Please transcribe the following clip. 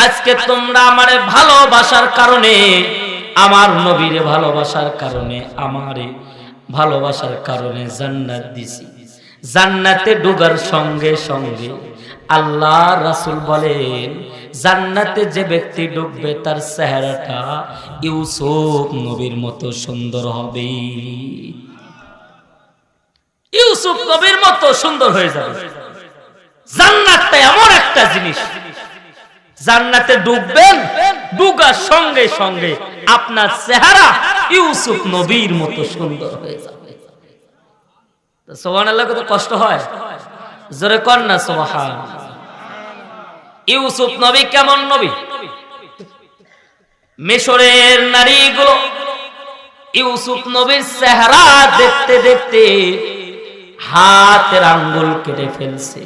আজকে তোমরা আমারে ভালোবাসার কারণে, আমার নবীরে ভালোবাসার কারণে, আমারে ভালোবাসার কারণে জান্নাত দিছি। জান্নাতে ঢোকার সঙ্গে সঙ্গে আল্লাহ রাসূল বলেন, জান্নাতে যে ব্যক্তি ঢুকবে তার চেহারাটা ইউসুফ নবীর মতো সুন্দর হবে। ইউসুফ নবীর মতো সুন্দর হয়ে যাবে। জান্নাতটা এমন একটা জিনিস, জান্নাতে ঢুকবেন, ঢোকার সঙ্গে সঙ্গে আপনার চেহারা ইউসুফ নবীর মতো সুন্দর হয়ে যাবে। সুবহানাল্লাহ, কত কষ্ট হয়, জোরে কর না সুবহানাল্লাহ। ইউসুফ নবী কেমন নবী? মিশরের নারীগুলো ইউসুফ নবীর চেহারা দেখতে দেখতে হাতের আঙ্গুল কেটে ফেলছে।